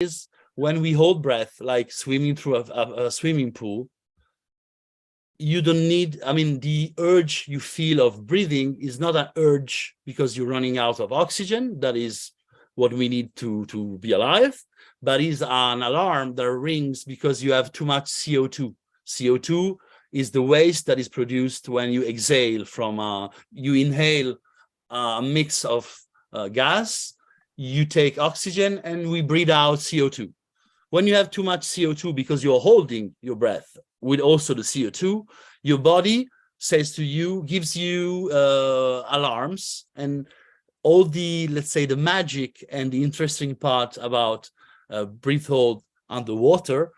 is when we hold breath, like swimming through a swimming pool, you don't need, I mean, the urge you feel of breathing is not an urge because you're running out of oxygen. That is what we need to be alive, but is an alarm that rings because you have too much CO2. CO2 is the waste that is produced when you exhale from, you inhale a mix of gas, you take oxygen, and we breathe out CO2. When you have too much CO2 because you're holding your breath with also the CO2, your body says to you, gives you alarms, and all the, let's say, the magic and the interesting part about breathe hold underwater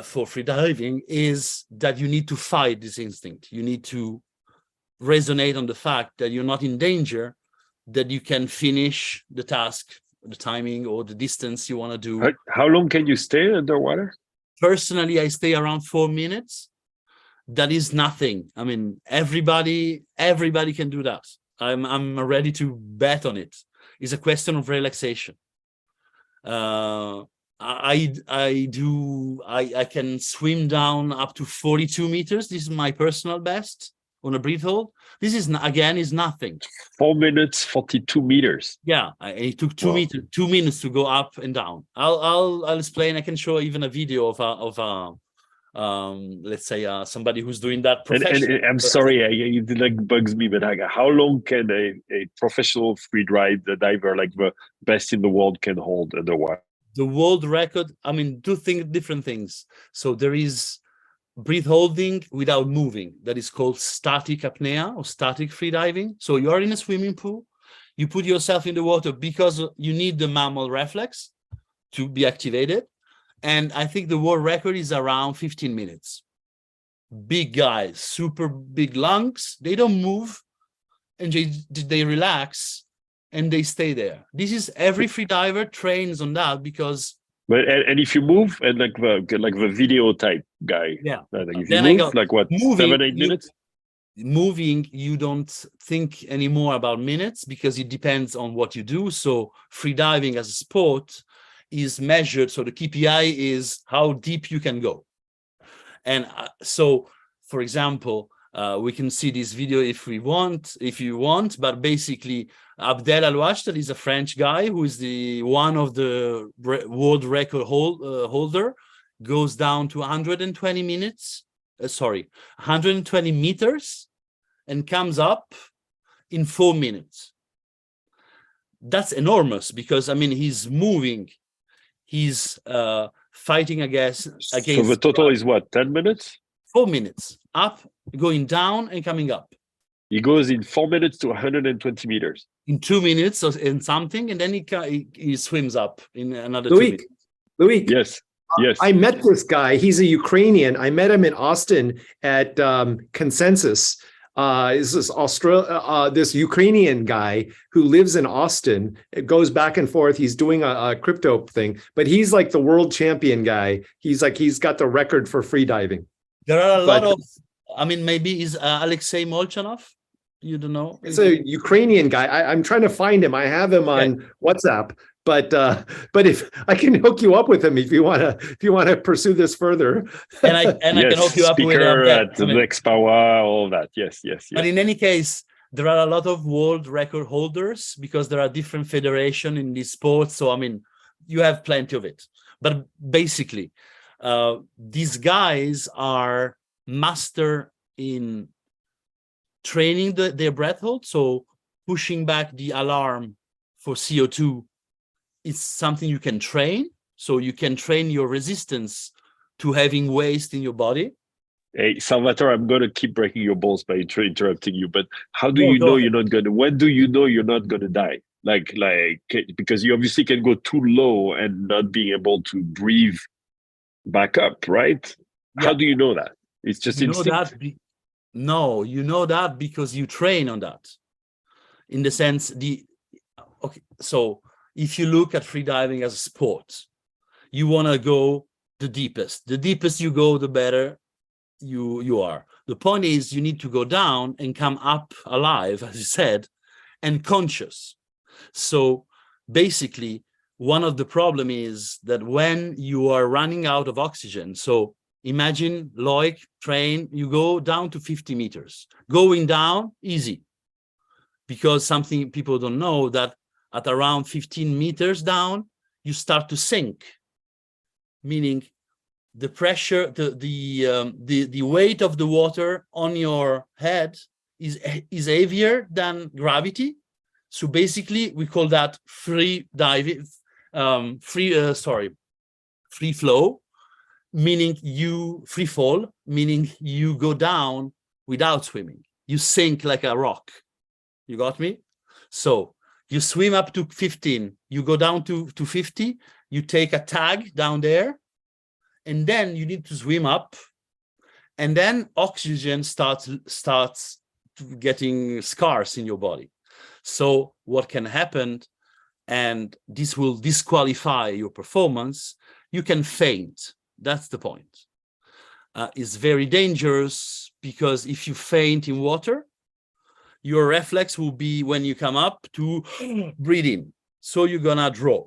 for free diving is that you need to fight this instinct. You need to resonate on the fact that you're not in danger, that you can finish the task, the timing or the distance you want to do. How long can you stay underwater? Personally, I stay around 4 minutes. That is nothing. I mean, everybody can do that. I'm ready to bet on it. It's a question of relaxation. I can swim down up to 42 meters. This is my personal best on a breathe hold. This is, again, is nothing. 4 minutes, 42 meters. Yeah, it took 2 minutes to go up and down. I'll explain. I can show even a video of let's say somebody who's doing that professionally. And I'm sorry, it like bugs me, but how long can a professional free diver, like the best in the world, can hold underwater? The world record, I mean, different things. So there is breathe holding without moving. That is called static apnea or static free diving. So you're in a swimming pool, you put yourself in the water because you need the mammal reflex to be activated. And I think the world record is around 15 minutes. Big guys, super big lungs, they don't move, and they relax and they stay there. This is, every free diver trains on that because. But and if you move, and like the video type guy, yeah. Like if you move, like what, moving, 7-8 minutes? Moving, you don't think anymore about minutes because it depends on what you do. So free diving as a sport is measured. So the KPI is how deep you can go. And so, for example, we can see this video if you want, but basically Abdel Alouach, that is a French guy who is one of the world record holder, goes down to 120 meters and comes up in 4 minutes. That's enormous because, I mean, he's moving, he's fighting against. So the total is what, 10 minutes? 4 minutes, up, going down and coming up. He goes in 4 minutes to 120 meters. In 2 minutes and something, and then he swims up in another 2 minutes. Louis. Yes. Yes. I met this guy. He's a Ukrainian. I met him in Austin at Consensus. Is this Ukrainian guy who lives in Austin. It goes back and forth. He's doing a crypto thing, but he's like the world champion guy. He's got the record for free diving. There are a lot of, I mean, maybe is Alexei Molchanov? You don't know? It's a Ukrainian guy. I'm trying to find him. I have him on WhatsApp, but if I can hook you up with him if you want to pursue this further. And I can hook you up with the next PAWA, all that. Yes. But in any case, there are a lot of world record holders because there are different federations in this sport. So, I mean, you have plenty of it. But basically, these guys are master in training their breath hold. So pushing back the alarm for CO2 is something you can train. So you can train your resistance to having waste in your body. Hey, Salvatore, I'm going to keep breaking your balls by interrupting you, but how do you know you're not going to, when do you know you're not going to die? Like, because you obviously can go too low and not being able to breathe back up, right? Yeah. How do you know that? It's just instinct. No, you know that because you train on that. In the sense, so if you look at free diving as a sport, you want to go the deepest. The deepest you go, the better you are. The point is you need to go down and come up alive, as you said, and conscious. So basically, one of the problem is that when you are running out of oxygen, so imagine Loic train, you go down to 50 meters. Going down, easy. Because something people don't know, that at around 15 meters down, you start to sink. Meaning the pressure, the weight of the water on your head is heavier than gravity. So basically, we call that free diving, free flow, meaning free fall, meaning you go down without swimming. You sink like a rock. You got me? So you swim up to 15, you go down to 50, you take a tag down there, and then you need to swim up, and then oxygen starts getting scarce in your body. So what can happen, and this will disqualify your performance, you can faint. That's the point. It's very dangerous, because if you faint in water, your reflex will be, when you come up, to breathe in. So you're gonna draw.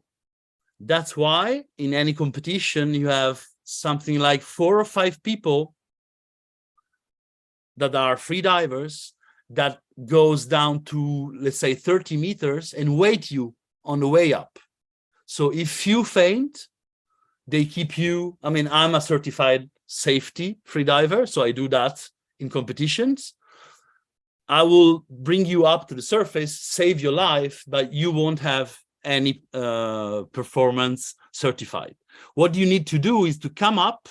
That's why in any competition, you have something like 4 or 5 people that are free divers that goes down to, let's say, 30 meters and wait you on the way up. So if you faint, they keep you. I mean, I'm a certified safety free diver, so I do that in competitions. I will bring you up to the surface, save your life, but you won't have any performance certified. What you need to do is to come up,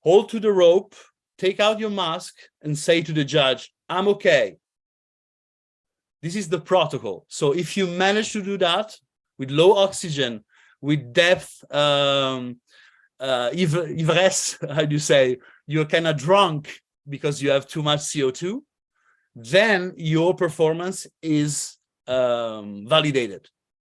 hold to the rope, take out your mask, and say to the judge, I'm okay. This is the protocol. So if you manage to do that with low oxygen, with depth, ivresse, how do you say, you're kind of drunk because you have too much CO2, then your performance is validated.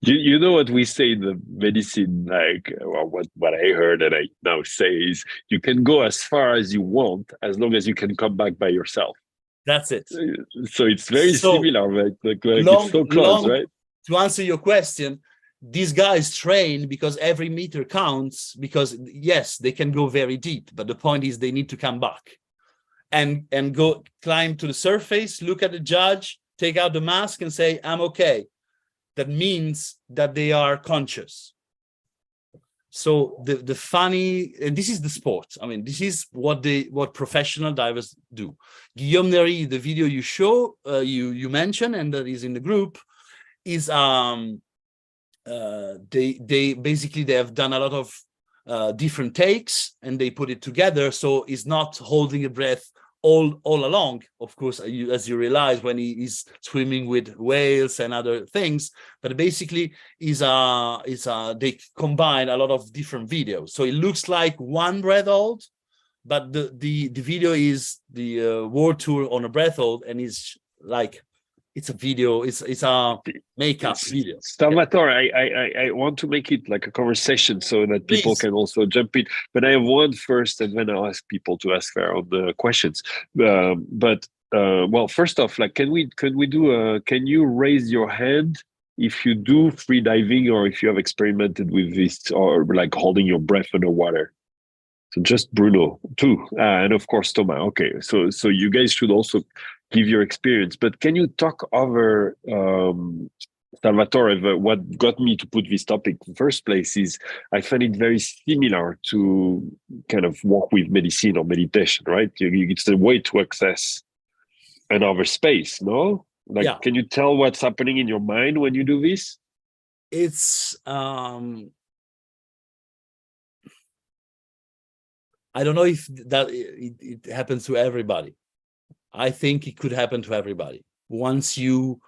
You know what we say in the medicine, like, well, what I heard and I now say is, you can go as far as you want as long as you can come back by yourself. That's it. So it's very similar, like it's so close, right? To answer your question, these guys train because every meter counts, because yes, they can go very deep, but the point is they need to come back and go climb to the surface, look at the judge, take out the mask and say, I'm okay. That means that they are conscious. So the funny, and this is the sport. I mean, this is what professional divers do. Guillaume Nery, the video you show, you mentioned, and that is in the group, is they basically they have done a lot of different takes and they put it together. So it's not holding a breath all along, of course, as you realize when he is swimming with whales and other things, but basically they combine a lot of different videos. So it looks like one breath hold, but the video is the world tour on a breath hold, and it's like it's a video, it's a makeup video. Salvatore, I want to make it like a conversation so that people can also jump in. But I have one first, and then I'll ask people to ask their own questions. Well, first off, like, can you raise your hand if you do free diving or if you have experimented with this, or like holding your breath underwater? So just Bruno too, and of course Thomas. Okay, so you guys should also give your experience. But can you talk over Salvatore? What got me to put this topic in the first place is I find it very similar to kind of work with medicine or meditation, right? It's a way to access another space, no? Like, yeah. Can you tell what's happening in your mind when you do this? It's I don't know if that it happens to everybody. I think it could happen to everybody. Once you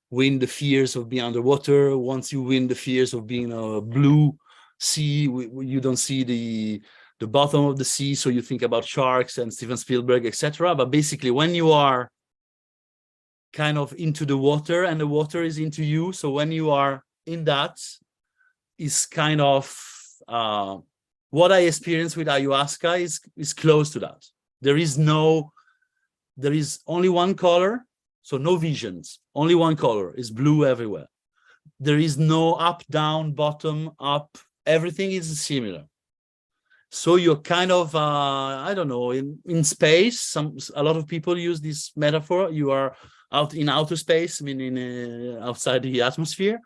win the fears of being underwater, once you win the fears of being a blue sea, you don't see the bottom of the sea, so you think about sharks and Steven Spielberg, etc. But basically, when you are kind of into the water and the water is into you, so when you are in that, is kind of what I experienced with ayahuasca is close to that. There is only one color, so no visions, only one color, is blue everywhere. there is no up, down, bottom, up. Everything is similar. So you're kind of, I don't know, in space. A lot of people use this metaphor. You are out in outer space, meaning outside the atmosphere.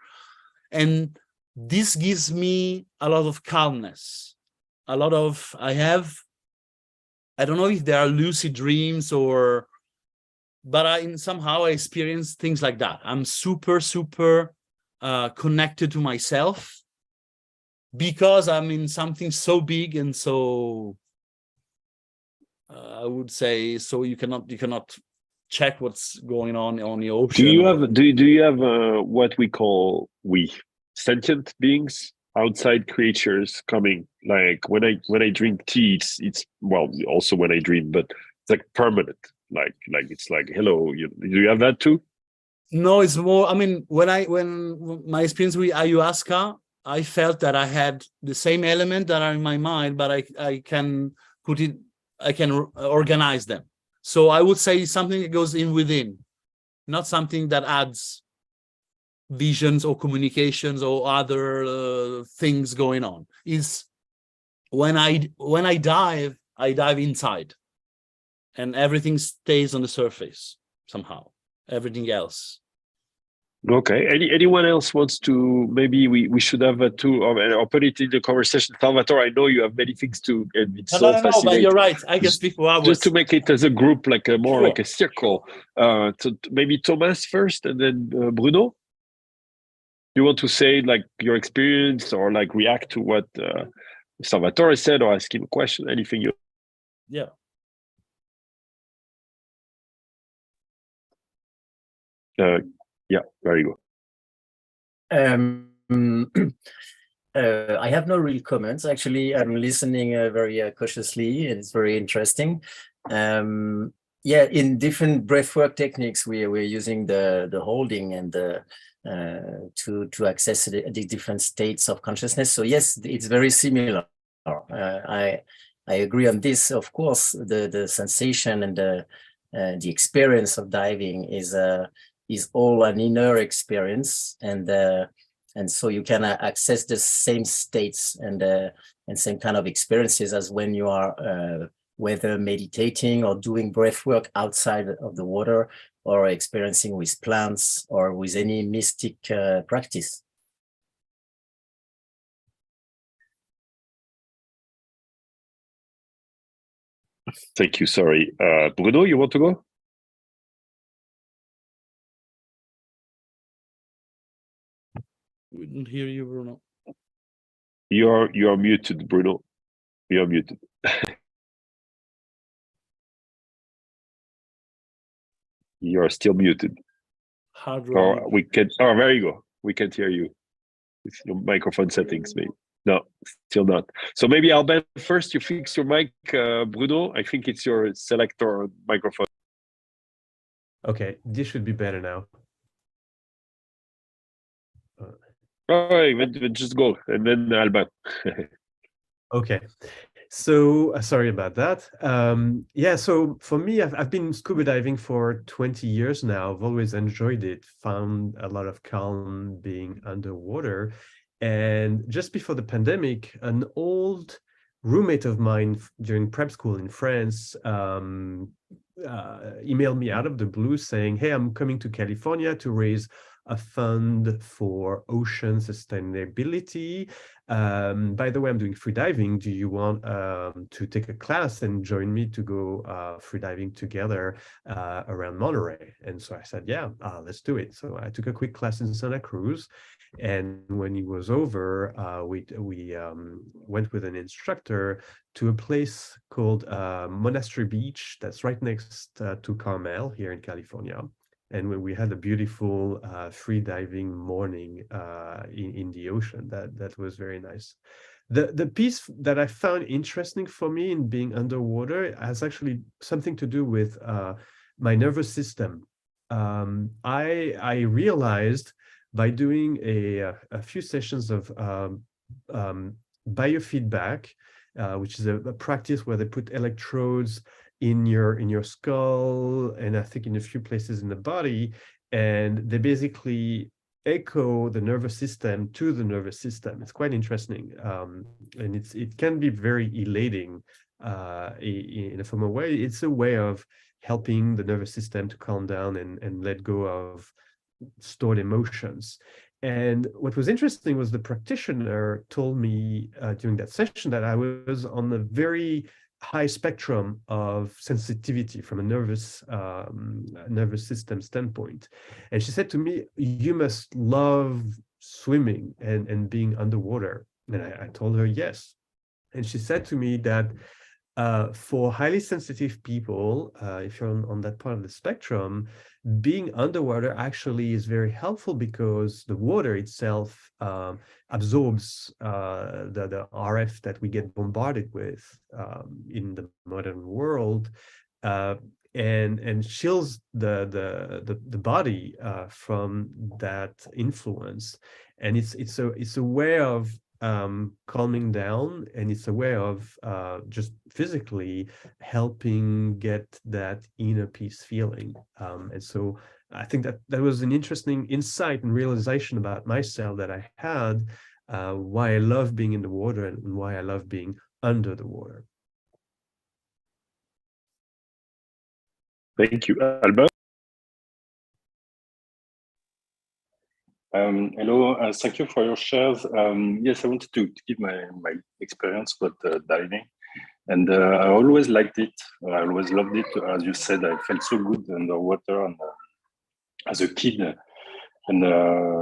And this gives me a lot of calmness. I don't know if there are lucid dreams but somehow I experience things like that. I'm super, super connected to myself because I'm in something so big and so, I would say, so you cannot check what's going on the ocean. Do you have what we call sentient beings, outside creatures coming? Like when I drink tea, it's well, also when I dream, but it's like permanent. Like it's like, hello, do you have that too? No, it's more, I mean, when my experience with ayahuasca, I felt that I had the same element that are in my mind, but I can organize them. So I would say something that goes in within, not something that adds visions or communications or other things going on. Is when I dive inside, and everything stays on the surface somehow. Everything else. Okay. Anyone else wants to? Maybe we should have or put it in the conversation. Salvatore, I know you have many things to. And it's so No, but you're right. I can speak for hours. Just to make it as a group, like like a circle. Maybe Thomas first, and then Bruno. You want to say like your experience, or like react to what Salvatore said, or ask him a question? Anything you? Yeah. Yeah, there you go. I have no real comments. Actually, I'm listening very cautiously. It's very interesting. Yeah, in different breathwork techniques, we're using the holding and to access the different states of consciousness. So yes, it's very similar. I agree on this. Of course, the sensation and the experience of diving is all an inner experience, and so you can access the same states and same kind of experiences as when you are whether meditating or doing breath work outside of the water, or experiencing with plants or with any mystic practice. Thank you. Sorry, Bruno, you want to go? We didn't hear you, Bruno. You are muted, Bruno. You are muted. You are still muted. How do I? We can. Oh, there you go. We can't hear you with your microphone settings, maybe. No, still not. So maybe Albert, first you fix your mic, Bruno. I think it's your selector microphone. Okay, this should be better now. All right, just go, and then Albert. Okay, so sorry about that. Yeah, so for me, I've been scuba diving for 20 years now. I've always enjoyed it, found a lot of calm being underwater. And just before the pandemic, an old roommate of mine during prep school in France emailed me out of the blue saying, hey, I'm coming to California to raise a fund for ocean sustainability. By the way, I'm doing free diving. Do you want to take a class and join me to go free diving together around Monterey? And so I said, yeah, let's do it. So I took a quick class in Santa Cruz. And when it was over, we went with an instructor to a place called Monastery Beach that's right next to Carmel here in California. And when we had a beautiful free diving morning in the ocean, that was very nice. The piece that I found interesting for me in being underwater has actually something to do with my nervous system. I realized by doing a few sessions of biofeedback, which is a practice where they put electrodes in your skull and I think in a few places in the body, and they basically echo the nervous system to the nervous system. It's quite interesting, and it can be very elating in a formal way. It's a way of helping the nervous system to calm down and let go of stored emotions. And what was interesting was the practitioner told me during that session that I was on a very high spectrum of sensitivity from a nervous system standpoint. And she said to me, you must love swimming and being underwater. And I told her yes. And she said to me that for highly sensitive people, if you're on that part of the spectrum, being underwater actually is very helpful because the water itself absorbs the RF that we get bombarded with in the modern world, and chills the body from that influence. And it's a way of calming down, and it's a way of just physically helping get that inner peace feeling. And so I think that was an interesting insight and realization about myself that I had, why I love being in the water and why I love being under the water. Thank you, Albert. Hello, thank you for your shares. Yes, I wanted to give my experience with diving, and I always liked it. I always loved it. As you said, I felt so good underwater and as a kid. And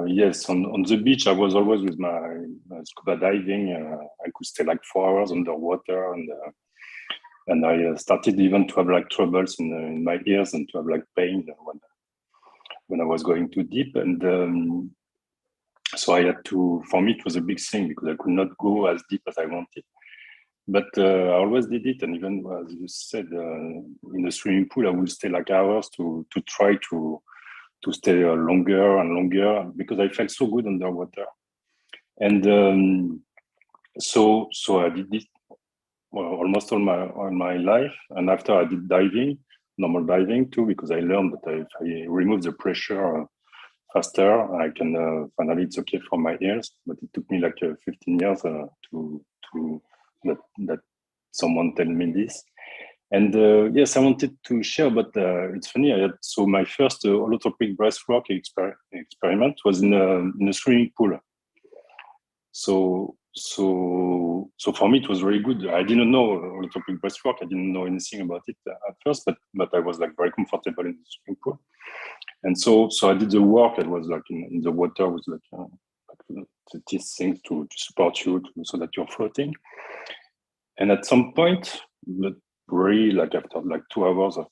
yes, on the beach, I was always with my scuba diving. I could stay like 4 hours underwater, and I started even to have like troubles in my ears and to have like pain when I was going too deep. And so I had to, for me, it was a big thing because I could not go as deep as I wanted. But I always did it. And even as you said, in the swimming pool, I would stay like hours to try to stay longer and longer because I felt so good underwater. And so I did this almost all my life. And after I did diving, normal diving too, because I learned that if I remove the pressure faster, I can finally, it's okay for my ears. But it took me like 15 years to that someone tell me this. And yes, I wanted to share, but it's funny. I had my first holotropic breathwork experiment was in a swimming pool. So for me it was very good. I didn't know holotropic breathwork. I didn't know anything about it at first, but I was like very comfortable in the swimming pool. And so I did the work. It was like in the water with like these things to support you so that you're floating. And at some point, but really like after like 2 hours of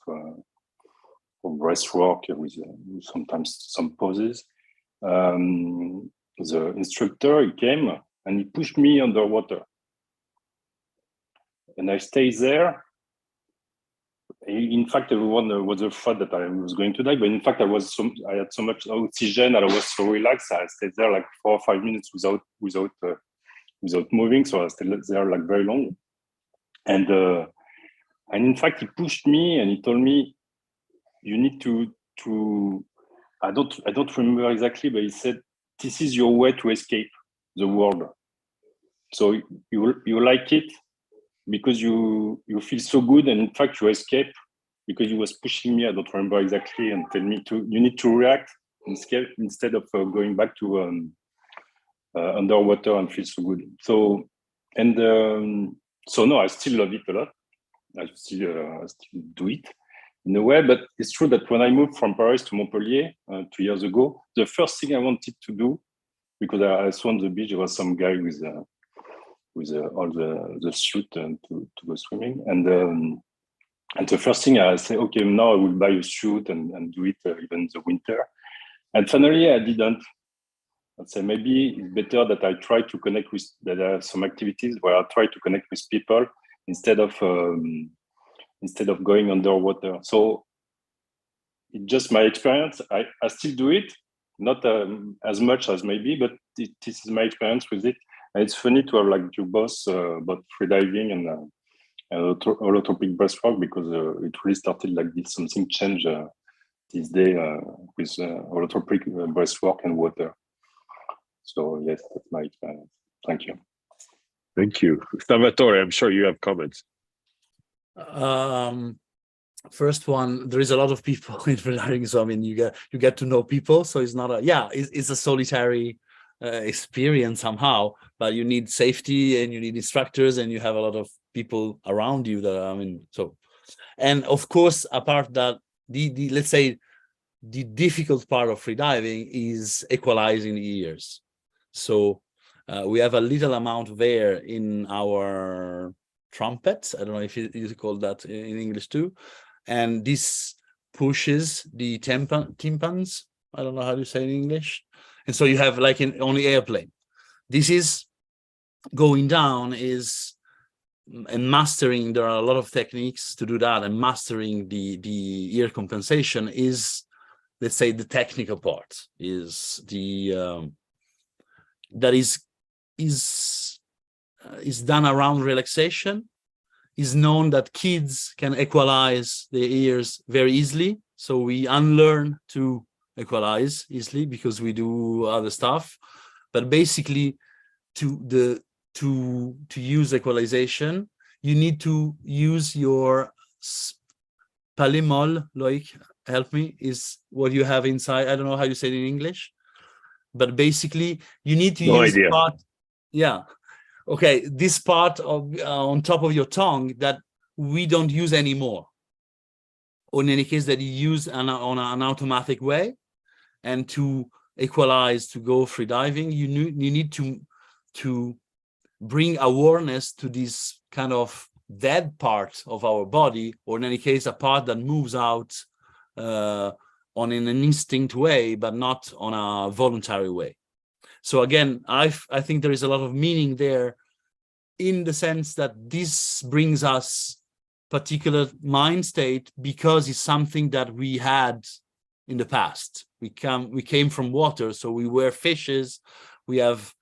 breathwork with sometimes some pauses, the instructor, he came and he pushed me underwater. And I stayed there. In fact, everyone was afraid that I was going to die, but in fact, I had so much oxygen and I was so relaxed. I stayed there like 4 or 5 minutes without moving. So I stayed there like very long. And in fact, he pushed me and he told me, you need to I don't remember exactly, but he said, this is your way to escape the world. So you like it because you feel so good, and in fact you escape because he was pushing me. I don't remember exactly, and tell me you need to react instead of going back to underwater and feel so good. So no, I still love it a lot. I still do it in a way, but it's true that when I moved from Paris to Montpellier 2 years ago, the first thing I wanted to do, because I saw on the beach there was some guy with all the suit to go swimming, and the first thing I say, okay, now I will buy a suit and do it even in the winter. And finally, I didn't. I'd say maybe it's better that I try to connect with, that there are some activities where I try to connect with people instead of going underwater. So it's just my experience. I still do it, not as much as maybe, but this is my experience with it. And it's funny to have like you both about freediving and holotropic breathwork, because it really started like this, something changed this day with holotropic breathwork and water. So yes, that's my experience. Thank you. Thank you. Salvatore, I'm sure you have comments. First one, there is a lot of people in freediving, so I mean, you get to know people, so it's not it's a solitary experience somehow, but you need safety and you need instructors and you have a lot of people around you that, I mean, so, and of course, apart that, the let's say the difficult part of freediving is equalizing the ears. So we have a little amount of air in our trumpets. I don't know if you call that in English too. And this pushes the tympans. I don't know how to say it in English. And so you have like on the airplane. This is going down and mastering. There are a lot of techniques to do that, and mastering the ear compensation is, let's say, the technical part. Is the that is done around relaxation. Is known that kids can equalize their ears very easily. So we unlearn to equalize easily because we do other stuff. But basically, to use equalization, you need to use your palmol, like, help me, is what you have inside. I don't know how you say it in English, but basically you need to use idea. part. Yeah. Okay, this part of on top of your tongue that we don't use anymore, or in any case that you use on an automatic way. And to equalize, to go free diving, you need to bring awareness to this kind of dead part of our body, or in any case a part that moves out on an instinct way, but not on a voluntary way. So again, I think there is a lot of meaning there, in the sense that this brings us particular mind state because it's something that we had in the past. We came from water, so we were fishes. We have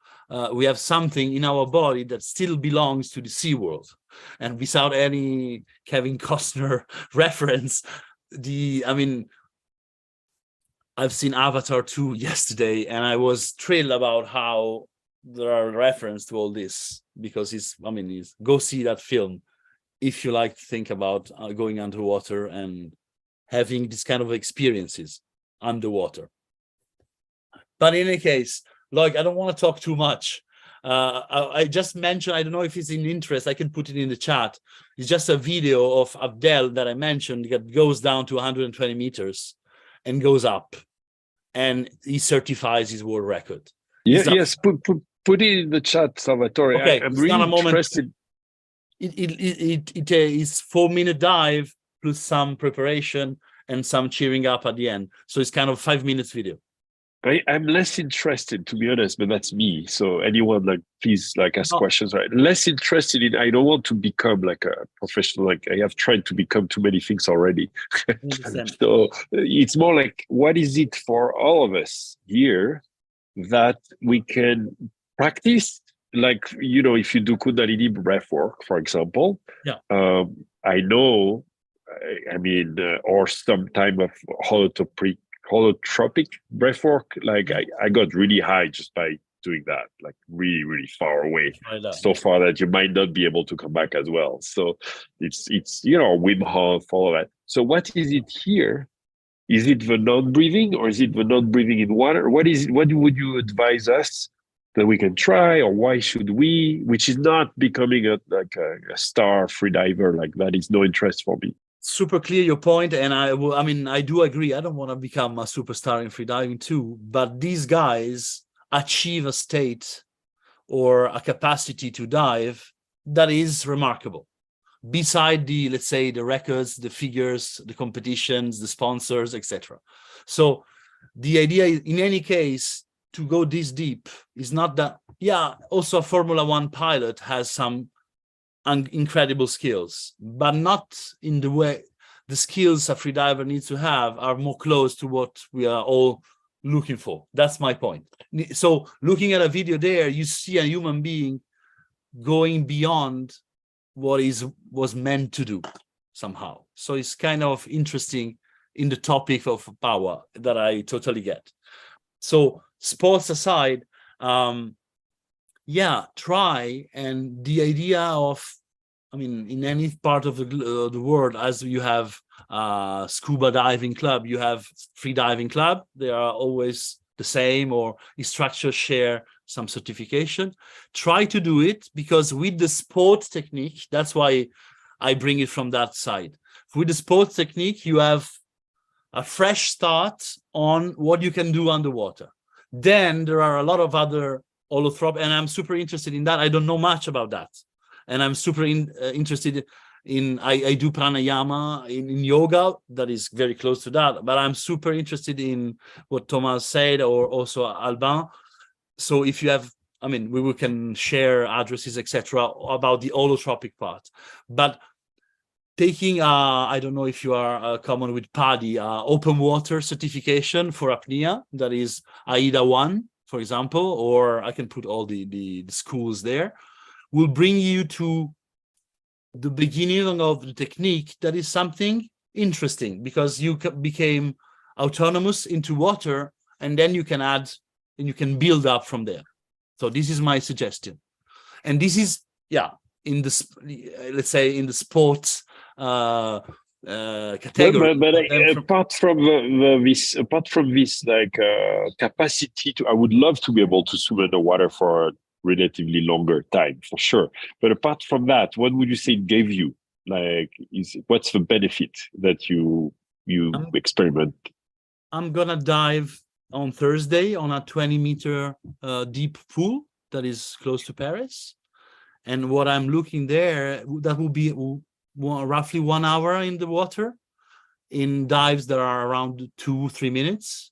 something in our body that still belongs to the sea world. And without any Kevin Costner reference, I've seen Avatar 2 yesterday, and I was thrilled about how there are references to all this, because go see that film if you like to think about going underwater and having this kind of experiences underwater. But in any case, like, I don't want to talk too much. I just mentioned, I don't know if it's in interest, I can put it in the chat. It's just a video of Abdel that I mentioned that goes down to 120 meters and goes up, and he certifies his world record. Yes, put it in the chat, Salvatore. Okay, I'm really interested. It is 4-minute dive plus some preparation and some cheering up at the end. So it's kind of 5 minutes video. I'm less interested, to be honest, but that's me. So anyone, please ask questions, right? Less interested in, I don't want to become like a professional, like I have tried to become too many things already. So it's more like, what is it for all of us here that we can practice? Like, if you do Kundalini breath work, for example, I know, or some type of holotropic breath work, like I got really high just by doing that, like really, really far away, so far that you might not be able to come back as well. So it's Wim Hof, all of that. So what is it here? Is it the non-breathing, or is it the non-breathing in water? What is it? What would you advise us that we can try, or why should we? Which is not becoming a star free diver. Like, that is no interest for me. Super clear your point, and I do agree. I don't want to become a superstar in freediving too, but these guys achieve a state or a capacity to dive that is remarkable. Beside the, let's say, the records, the figures, the competitions, the sponsors, etc. So the idea is, in any case, to go this deep is not that. Also a Formula One pilot has some incredible skills, but not in the way the skills a freediver needs to have are more close to what we are all looking for. That's my point. So looking at a video there, you see a human being going beyond what was meant to do somehow. So it's kind of interesting in the topic of PAWA that I totally get. So sports aside, yeah, try. And the idea of, I mean, in any part of the world, as you have scuba diving club, you have free diving club. They are always the same, or instructors share some certification. Try to do it, because with the sport technique, that's why I bring it from that side. With the sports technique, you have a fresh start on what you can do underwater. Then there are a lot of other holotropic, and I'm super interested in that. I don't know much about that. And I'm super interested in, I do pranayama in yoga, that is very close to that, but I'm super interested in what Thomas said, or also Albin. So if you have, I mean, we can share addresses, etc., about the holotropic part. But taking, I don't know if you are common with PADI, open water certification for apnea, that is AIDA 1, for example, or I can put all the schools there, will bring you to the beginning of the technique. That is something interesting, because you became autonomous into water, and then you can add, and you can build up from there. So this is my suggestion. And this is, yeah, in the, let's say, in the sports category. But apart from this, like capacity to, I would love to be able to swim underwater for a relatively longer time, for sure. But apart from that, what would you say it gave you? Like, what's the benefit that you experiment? I'm gonna dive on Thursday on a 20-meter deep pool that is close to Paris. And what I'm looking there, that will be roughly 1 hour in the water, in dives that are around 2-3 minutes.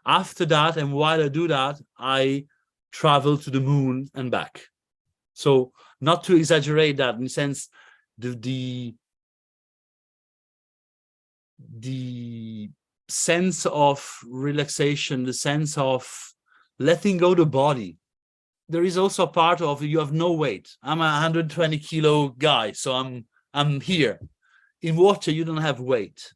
After that, and while I do that, I travel to the moon and back. So not to exaggerate that, in the sense, the sense of relaxation, the sense of letting go the body. There is also a part of, you have no weight. I'm a 120 kilo guy, so I'm here. In water, you don't have weight.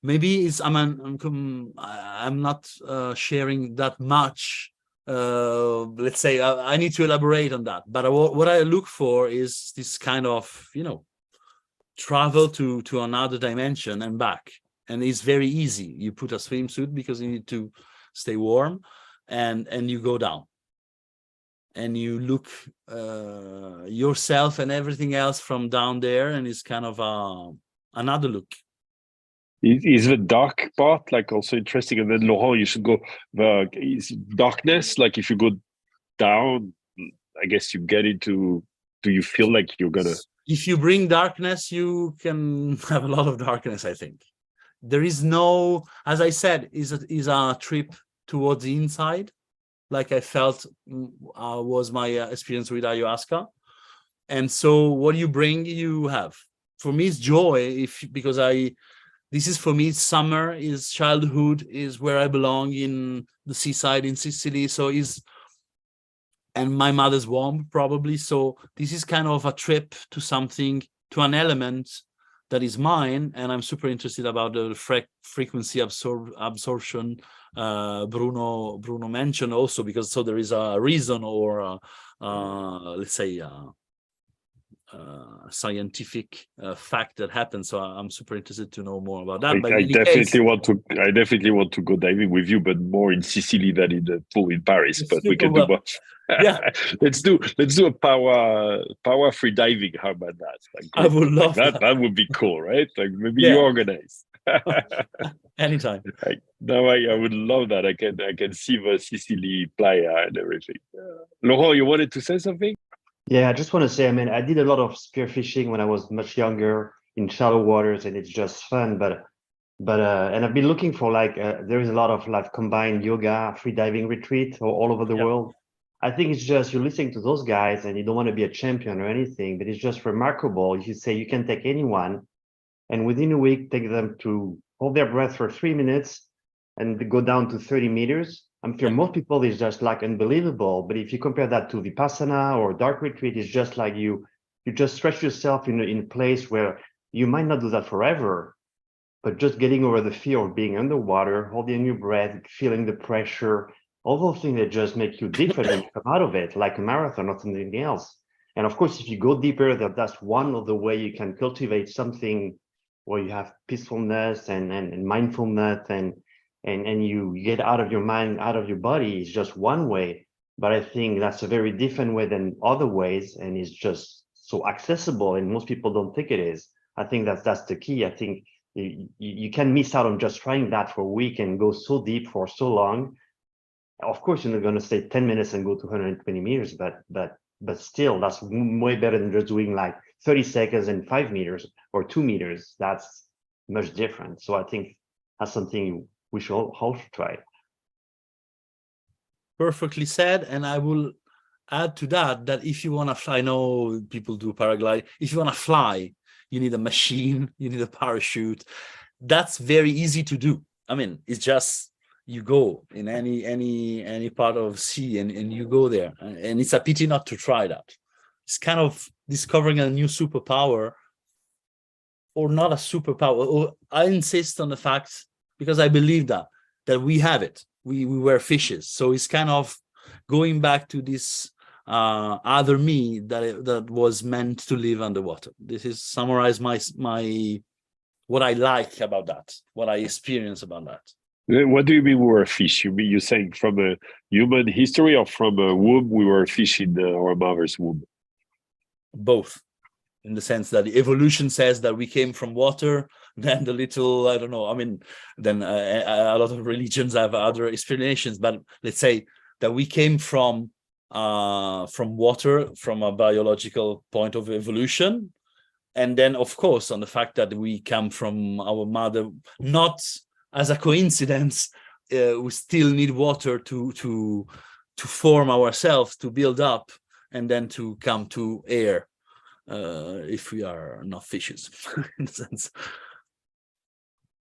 Maybe it's I'm not sharing that much. Let's say I need to elaborate on that. But what I look for is this kind of, travel to another dimension and back. And it's very easy. You put a swimsuit because you need to stay warm, and you go down. And you look yourself and everything else from down there, and it's kind of another look. Is the dark part like also interesting? And then Laurent, you should go, is darkness, like if you go down, I guess you get into, do you feel like you're gonna? If you bring darkness, you can have a lot of darkness, I think. There is no, as I said, is a trip towards the inside, like I felt was my experience with ayahuasca. And so what you bring, you have. For me, it's joy, because this is, for me, summer is childhood, is where I belong, in the seaside in Sicily. So and my mother's womb, probably. So this is kind of a trip to something, to an element that is mine. And I'm super interested about the frequency absorption. Bruno mentioned also, because so there is a reason, or let's say scientific fact that happens. So I'm super interested to know more about that. I definitely want to go diving with you, but more in Sicily than in the pool in Paris. But we can do both. Yeah, let's do a PAWA free diving. How about that? Like, I would love that. That would be cool, right? Like maybe you organize. Anytime. I would love that. I can see the Sicily playa and everything. Laurent, you wanted to say something? Yeah, I just want to say, I mean, I did a lot of spearfishing when I was much younger in shallow waters, and it's just fun. But and I've been looking for there is a lot of combined yoga, free diving retreat all over the world. I think it's just, you're listening to those guys and you don't want to be a champion or anything, but it's just remarkable. If you say you can take anyone and within a week, take them to hold their breath for 3 minutes and go down to 30 meters. I'm sure most people is just unbelievable. But if you compare that to Vipassana or dark retreat, it's just like you just stretch yourself in a place where you might not do that forever. but just getting over the fear of being underwater, holding your breath, feeling the pressure, all those things that just make you different when you come out of it, like a marathon or something else. And of course, if you go deeper, that's one of the way you can cultivate something where you have peacefulness and mindfulness and you get out of your mind, out of your body is just one way. But I think that's a very different way than other ways, and it's just so accessible, and most people don't think it is. I think that's the key. I think you can miss out on just trying that for a week and go so deep for so long. Of course, you're not going to stay 10 minutes and go to 120 meters, but still, that's way better than just doing like 30 seconds and 5 meters or 2 meters. That's much different. So I think that's something we should all try. Perfectly said. And I will add to that if you want to fly, I know people do paraglide. If you want to fly, you need a machine, you need a parachute. That's very easy to do. I mean, it's just you go in any part of sea and you go there. And it's a pity not to try that. It's kind of discovering a new superpower, or not a superpower. Or I insist on the fact, because I believe that we have it. We were fishes. So it's kind of going back to this other me that was meant to live underwater. This is summarize my what I like about that, what I experience about that. What do you mean we were a fish? You're saying from a human history, or from a womb we were a fish in our mother's womb? Both, in the sense that the evolution says that we came from water. Then the little, I don't know, I mean, then a lot of religions have other explanations, but let's say that we came from water, from a biological point of evolution. And then, of course, on the fact that we come from our mother, not as a coincidence, we still need water to form ourselves, to build up, and then to come to air, if we are not fishes, in a sense.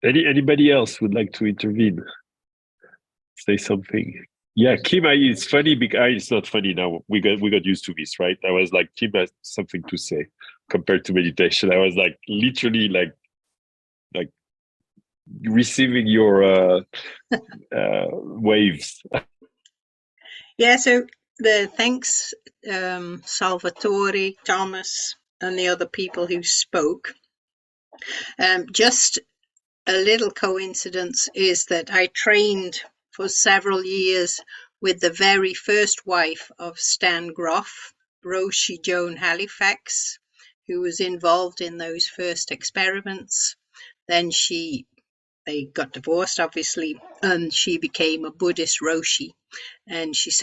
Anybody else would like to intervene? Say something. Yeah, Kim, it's funny because it's not funny now. We got used to this, right? I was like, Kim has something to say compared to meditation. I was like literally like receiving your waves. Yeah, so thanks Salvatore, Thomas, and the other people who spoke. Just a little coincidence is that I trained for several years with the very first wife of Stan Groff, Roshi Joan Halifax, who was involved in those first experiments. Then they got divorced, obviously, and she became a Buddhist Roshi. And she's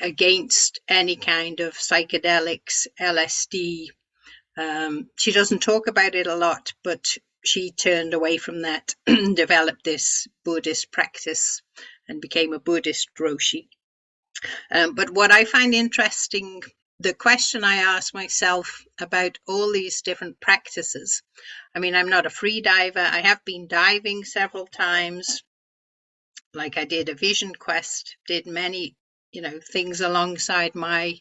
against any kind of psychedelics, LSD. She doesn't talk about it a lot, but she turned away from that, developed this Buddhist practice and became a Buddhist Roshi. But what I find interesting, the question I ask myself about all these different practices, I mean, I'm not a free diver. I have been diving several times. Like I did a vision quest, did many, things alongside my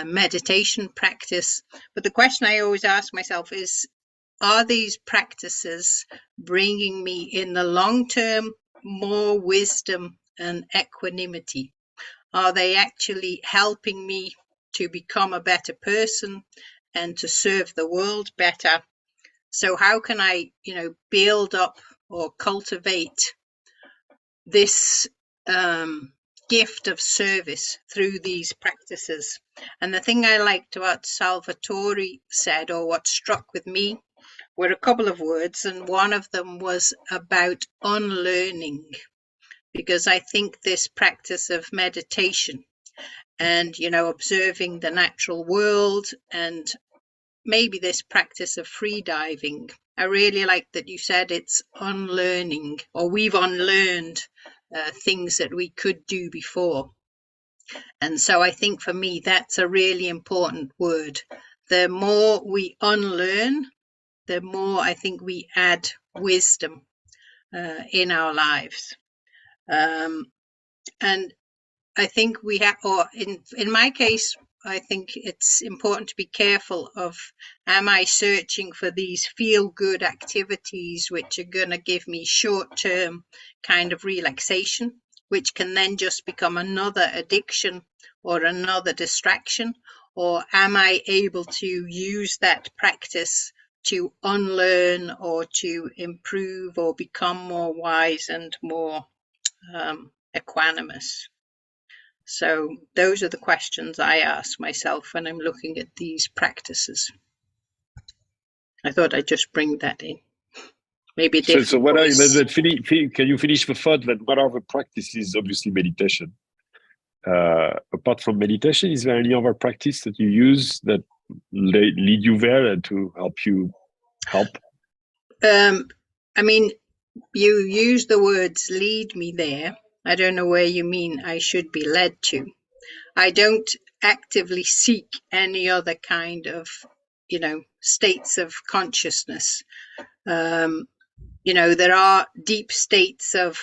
meditation practice. But the question I always ask myself is, are these practices bringing me in the long term more wisdom and equanimity? Are they actually helping me to become a better person and to serve the world better? So how can I, build up or cultivate this gift of service through these practices? And the thing I liked what Salvatore said, or what struck with me, were a couple of words, and one of them was about unlearning, because I think this practice of meditation and, observing the natural world, and maybe this practice of free diving, I really like that you said it's unlearning, or we've unlearned things that we could do before. And so I think for me, that's a really important word. The more we unlearn, the more I think we add wisdom in our lives. And I think we have, or in my case, I think it's important to be careful of, am I searching for these feel-good activities which are going to give me short-term kind of relaxation, which can then just become another addiction or another distraction? Or am I able to use that practice to unlearn or to improve or become more wise and more equanimous? So those are the questions I ask myself when I'm looking at these practices. I thought I'd just bring that in. Maybe different. So what are can you finish the thought that what are the practices? Obviously meditation. Apart from meditation, is there any other practice that you use that lead you there and to help you help? I mean, you use the words lead me there. I don't know where you mean I should be led to. I don't actively seek any other kind of, states of consciousness. There are deep states of,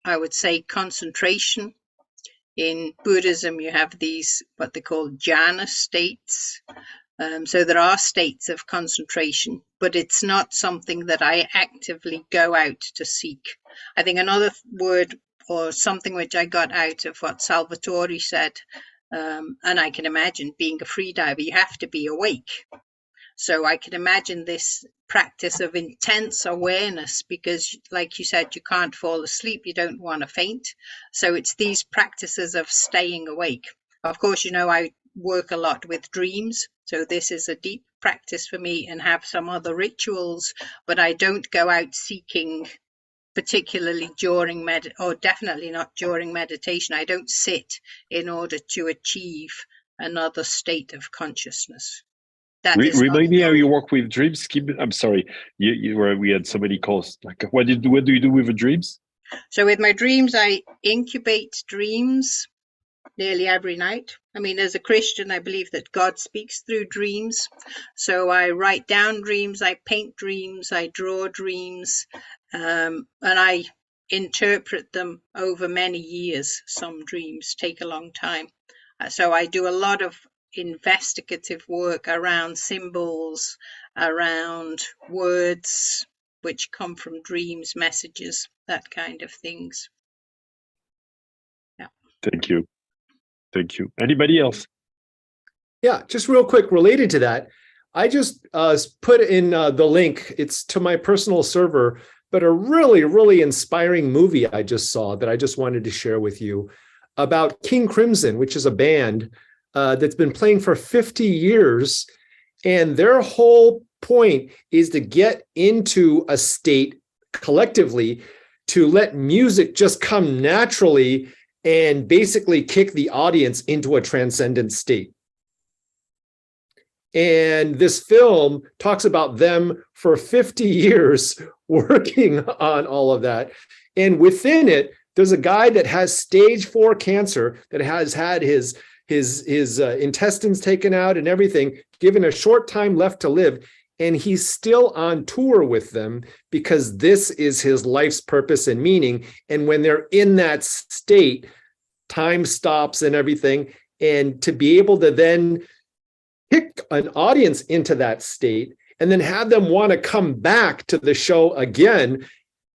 I would say, concentration. In Buddhism, you have these, what they call jhana states. So there are states of concentration, but it's not something that I actively go out to seek. I think another word or something which I got out of what Salvatore said, and I can imagine being a free diver, you have to be awake. So I can imagine this practice of intense awareness because, like you said, you can't fall asleep, you don't want to faint. So it's these practices of staying awake. Of course, I work a lot with dreams. So this is a deep practice for me and have some other rituals, but I don't go out seeking, particularly during or definitely not during meditation. I don't sit in order to achieve another state of consciousness. Remind me how you work with dreams, Kim. I'm sorry, we had so many calls. Like, what do you do with the dreams? So with my dreams, I incubate dreams nearly every night. I mean, as a Christian, I believe that God speaks through dreams. So I write down dreams, I paint dreams, I draw dreams, and I interpret them over many years. Some dreams take a long time. So I do a lot of investigative work around symbols, around words which come from dreams, messages, that kind of things. Yeah. Thank you. Anybody else? Yeah, just real quick, related to that, I just put in the link. It's to my personal server, but a really, really inspiring movie I just saw that I just wanted to share with you about King Crimson, which is a band that's been playing for 50 years. And their whole point is to get into a state collectively to let music just come naturally and basically kick the audience into a transcendent state. And this film talks about them for 50 years working on all of that. And within it, there's a guy that has stage 4 cancer that has had his intestines taken out and everything, given a short time left to live. And he's still on tour with them because this is his life's purpose and meaning. And when they're in that state, time stops and everything. And to be able to then pick an audience into that state and then have them want to come back to the show again,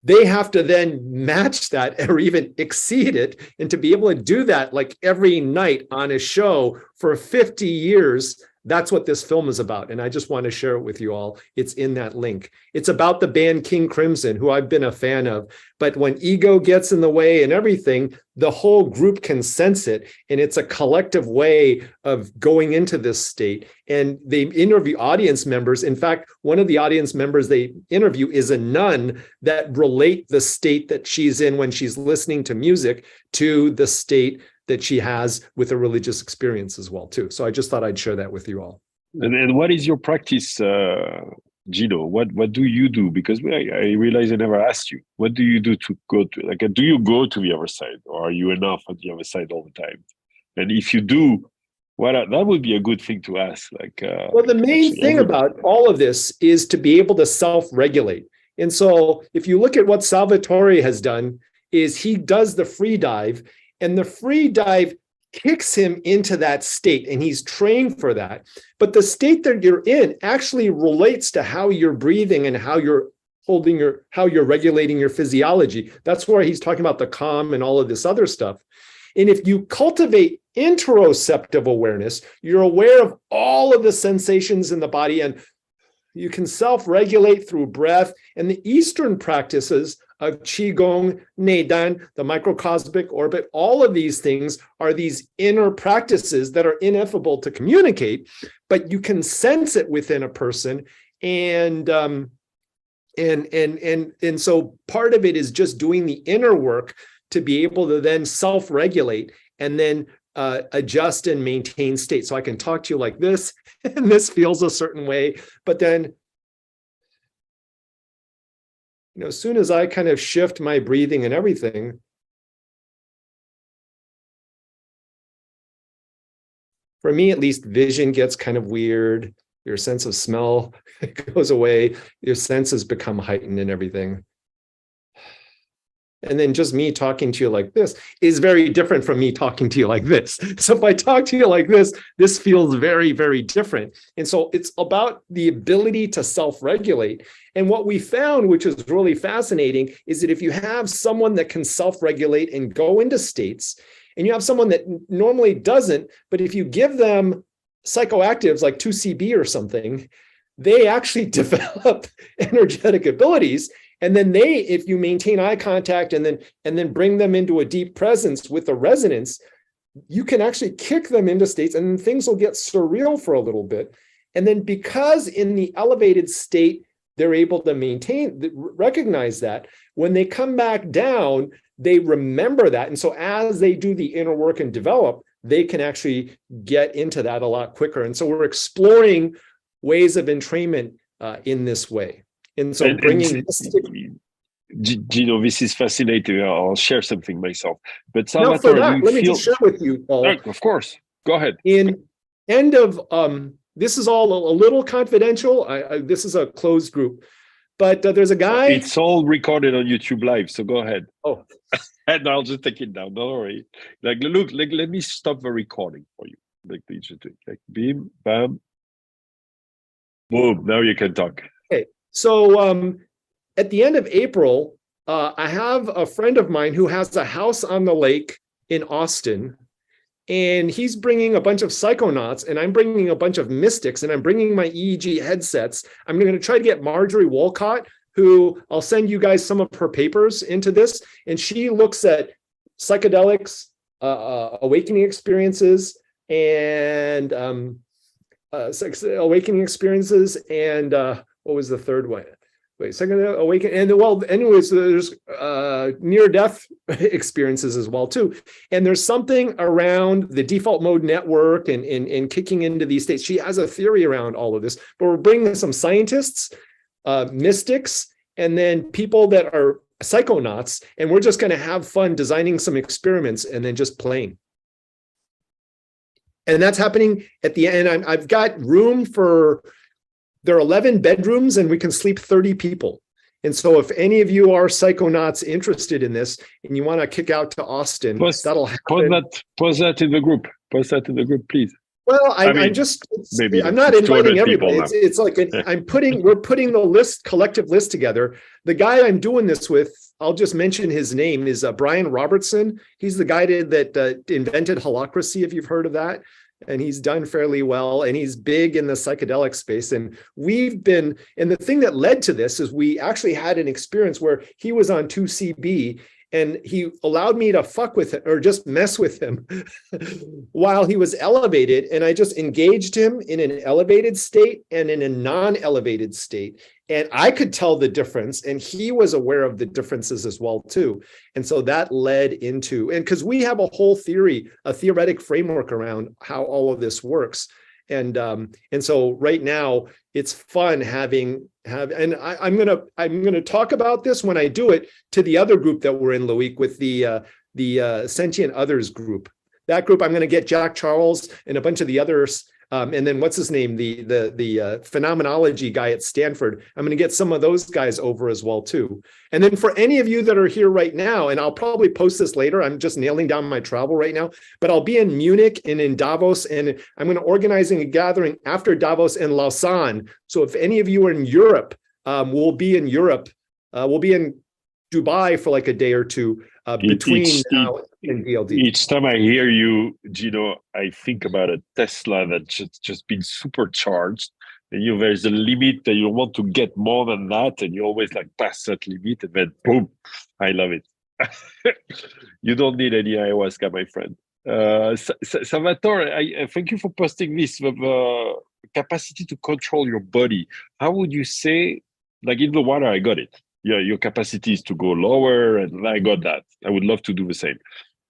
they have to then match that or even exceed it. And to be able to do that like every night on a show for 50 years, that's what this film is about. And I just want to share it with you all. It's in that link. It's about the band King Crimson, who I've been a fan of. But when ego gets in the way and everything, the whole group can sense it. And it's a collective way of going into this state. And they interview audience members. In fact, one of the audience members they interview is a nun that relate the state that she's in when she's listening to music to the state that she has with a religious experience as well, too. So I just thought I'd share that with you all. And what is your practice, Gino? What do you do? Because I realize I never asked you. What do you do to go to, like, do you go to the other side, or are you enough at the other side all the time? And if you do, that would be a good thing to ask. Like, well, the main thing about all of this is to be able to self-regulate. And so if you look at what Salvatore has done, is he does the free dive. And the free dive kicks him into that state, and he's trained for that. But the state that you're in actually relates to how you're breathing and how you're how you're regulating your physiology. That's where he's talking about the calm and all of this other stuff. And if you cultivate interoceptive awareness, you're aware of all of the sensations in the body, and you can self-regulate through breath. And the Eastern practices of Qigong, Neidan, the microcosmic orbit, all of these things are these inner practices that are ineffable to communicate, but you can sense it within a person. And so part of it is just doing the inner work to be able to then self-regulate and then adjust and maintain state. So I can talk to you like this, and this feels a certain way, but then, as soon as I kind of shift my breathing and everything, for me at least, vision gets kind of weird. Your sense of smell goes away. Your senses become heightened and everything. And then just me talking to you like this is very different from me talking to you like this. So if I talk to you like this feels very, very different. And so it's about the ability to self-regulate. And what we found, which is really fascinating, is that if you have someone that can self-regulate and go into states, and you have someone that normally doesn't, but if you give them psychoactives like 2CB or something, they actually develop energetic abilities. And then if you maintain eye contact and then bring them into a deep presence with the resonance, you can actually kick them into states, and then things will get surreal for a little bit. And then because in the elevated state, they're able to recognize that, when they come back down, they remember that. And so as they do the inner work and develop, they can actually get into that a lot quicker. And so we're exploring ways of entrainment in this way. And so bringing Gino, this is fascinating. I'll share something myself. But Salvatore, let me just share with you, Paul. Of course, go ahead. In end of this is all a little confidential. This is a closed group, but there's a guy. It's all recorded on YouTube Live, so go ahead. Oh, and I'll just take it down. Don't worry. Look, let me stop the recording for you. Beam, bam, boom. Now you can talk. Okay. So at the end of April, I have a friend of mine who has a house on the lake in Austin, and he's bringing a bunch of psychonauts, and I'm bringing a bunch of mystics, and I'm bringing my EEG headsets. I'm going to try to get Marjorie Wolcott, who I'll send you guys some of her papers into this, and she looks at psychedelics, awakening experiences, and what was the third one? Second awaken, and anyways, there's near-death experiences as well too. And there's something around the default mode network and kicking into these states. She has a theory around all of this, but we're bringing some scientists, mystics, and then people that are psychonauts, and we're just going to have fun designing some experiments and then just playing. And that's happening at the end. I've got room for. There are 11 bedrooms, and we can sleep 30 people. And so if any of you are psychonauts interested in this and you want to kick out to Austin, that'll happen. Post that in the group. Post that in the group, please. Well, I'm not inviting everybody. It's like we're putting the collective list together. The guy I'm doing this with, I'll just mention his name, is Brian Robertson. He's the guy that invented holacracy, if you've heard of that. And he's done fairly well, and he's big in the psychedelic space. And the thing that led to this is we actually had an experience where he was on 2CB, and he allowed me to fuck with it or just mess with him while he was elevated. And I just engaged him in an elevated state and in a non-elevated state. And I could tell the difference, and he was aware of the differences as well too. And so that led into, and because we have a whole theory, a theoretic framework around how all of this works. And so right now it's fun and I'm gonna talk about this when I do it to the other group that we're in, Loic, with the Sentient Others group. That group, I'm going to get Jack Charles and a bunch of the others and then what's his name, the phenomenology guy at Stanford. I'm going to get some of those guys over as well too. And then for any of you that are here right now, and I'll probably post this later, I'm just nailing down my travel right now, but I'll be in Munich and in Davos, and I'm going to organizing a gathering after Davos in Lausanne. So if any of you are in Europe, we'll be in Europe. We'll be in Dubai for like a day or two between now and DLD. Each time I hear you, Gino, I think about a Tesla that's just been supercharged. And there's a limit that you want to get more than that, and you always like pass that limit, and then boom, I love it. You don't need any ayahuasca, my friend. Salvatore, I thank you for posting this with capacity to control your body. How would you say, like in the water, I got it. Yeah, your capacity is to go lower, and I got that. I would love to do the same.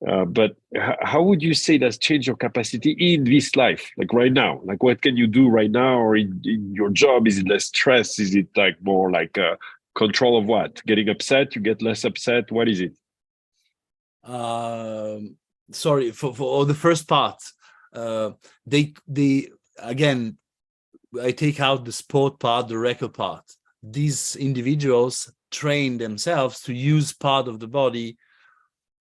But how would you say that's changed your capacity in this life, like right now? Like what can you do right now, or in your job? Is it less stress? Is it like more like control of what? Getting upset, you get less upset? What is it? Sorry for the first part. They again, I take out the sport part, the record part. These individuals train themselves to use part of the body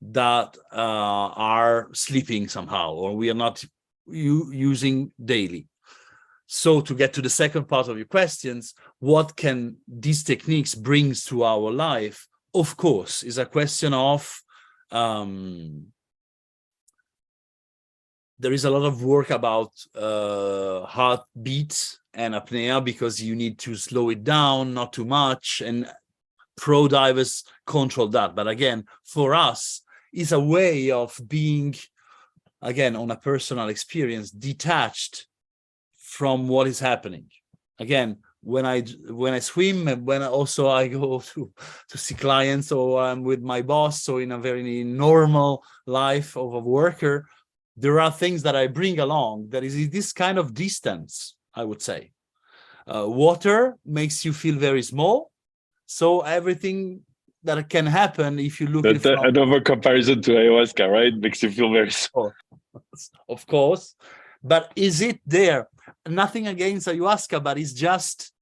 that are sleeping somehow, or we are not using daily. So to get to the second part of your questions, what can these techniques bring to our life? Of course, is a question of there is a lot of work about heartbeat and apnea, because you need to slow it down, not too much, and pro divers control that. But again, for us, it's a way of being, again, on a personal experience, detached from what is happening. Again, when I swim, and when also I go to see clients, or I'm with my boss, so in a very normal life of a worker, there are things that I bring along that is this kind of distance, I would say. Water makes you feel very small. So everything that can happen if you look at another comparison to ayahuasca, right? Makes you feel very small. Of course. But is it there? Nothing against ayahuasca, but it's just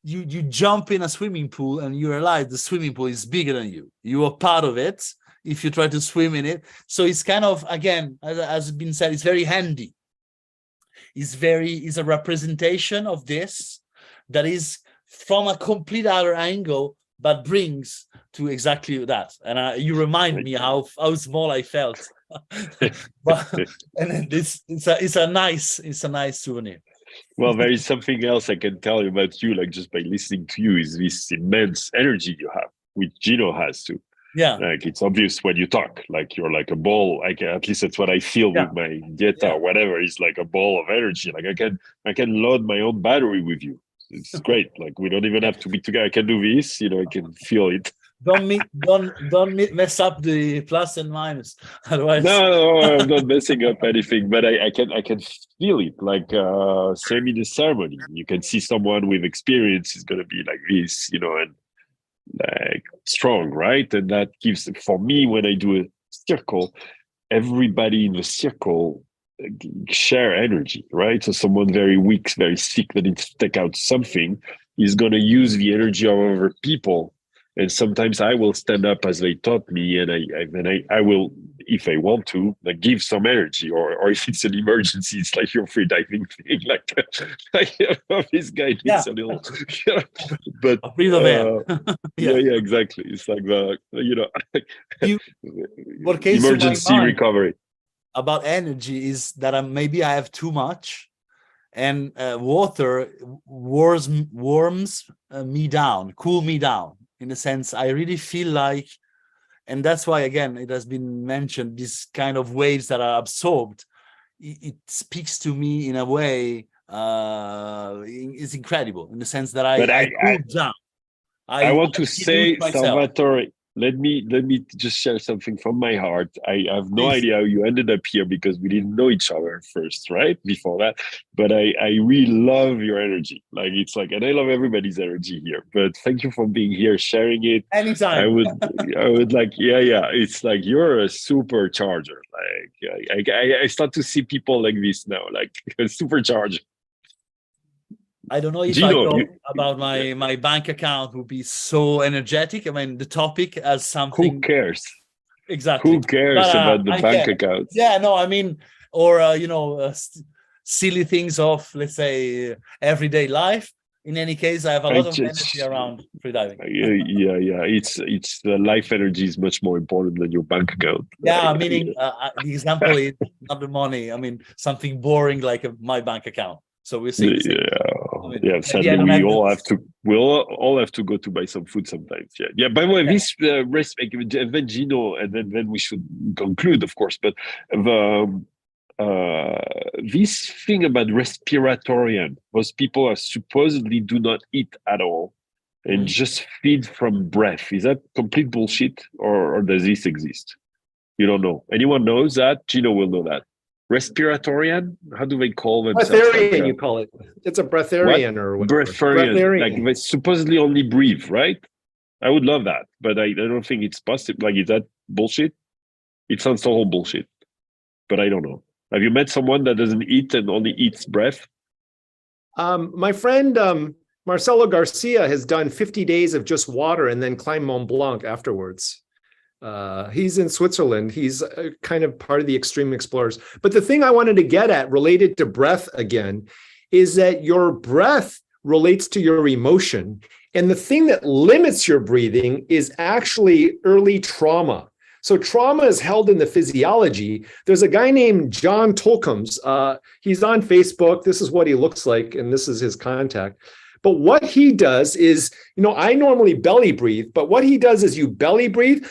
you jump in a swimming pool and you realize the swimming pool is bigger than you. You are part of it if you try to swim in it. So it's kind of, again, as has been said, it's very handy. It's a representation of this that is from a complete other angle, but brings to exactly that. And you remind me how small I felt. But and it's a nice souvenir. Well, there is something else I can tell you about you, like just by listening to you, is this immense energy you have, which Gino has too. Yeah, like it's obvious when you talk, like you're like a ball. At least that's what I feel with my dieta or whatever. It's like a ball of energy. Like I can load my own battery with you. It's great. Like we don't even have to be together. I can do this. I can feel it. Don't mess up the plus and minus. Otherwise, no, I'm not messing up anything. But I can feel it. Like same in the ceremony. You can see someone with experience is gonna be like this, and like strong, right? And that gives, for me, when I do a circle, everybody in the circle share energy, right? So someone very weak, very sick, that needs to take out something is going to use the energy of other people. And sometimes I will stand up as they taught me, and I will, if I want to, like, give some energy, or if it's an emergency, it's like your free diving thing, like this guy needs a little, but breathe of air. yeah, exactly. It's like what came emergency recovery. About energy is that maybe I have too much, and water warms me down, cool me down. In a sense, I really feel like, and that's why, again, it has been mentioned, these kind of waves that are absorbed, it speaks to me in a way, it's incredible in the sense that I cool down. I want to say, Salvatore, let me just share something from my heart. I have no Please. idea how you ended up here because we didn't know each other first, right? Before that. But I really love your energy. Like it's like, and I love everybody's energy here. But thank you for being here, sharing it. Anytime. I would like, yeah. It's like you're a supercharger. Like I start to see people like this now, like a supercharger. I don't know if Gino, I talk about my bank account would be so energetic. I mean, the topic as something. Who cares? Exactly. Who cares But, about the I bank can. account? Yeah, no, I mean, or silly things of, let's say, everyday life. In any case, I have a lot of energy around freediving. Yeah. It's the life energy is much more important than your bank account. Yeah, meaning the example is not the money. I mean, something boring like my bank account. So we're saying, yeah. Sadly, we'll all have to go to buy some food sometimes. Yeah. By the way, this then Gino, and then we should conclude, of course. But this thing about respiratorian, most people are supposedly do not eat at all and just feed from breath. Is that complete bullshit, or does this exist? You don't know. Anyone knows that? Gino will know that. Respiratorian? How do they call themselves? Breatharian, you call it. It's a breatharian or whatever. Breatharian. Like they supposedly only breathe, right? I would love that, but I don't think it's possible. Like, is that bullshit? It sounds total bullshit, but I don't know. Have you met someone that doesn't eat and only eats breath? My friend Marcelo Garcia has done 50 days of just water and then climbed Mont Blanc afterwards. He's in Switzerland. He's kind of part of the extreme explorers. But the thing I wanted to get at related to breath again is that your breath relates to your emotion. And the thing that limits your breathing is actually early trauma. So trauma is held in the physiology. There's a guy named John Tolkums. He's on Facebook. This is what he looks like, and this is his contact. But what he does is, I normally belly breathe, but what he does is you belly breathe.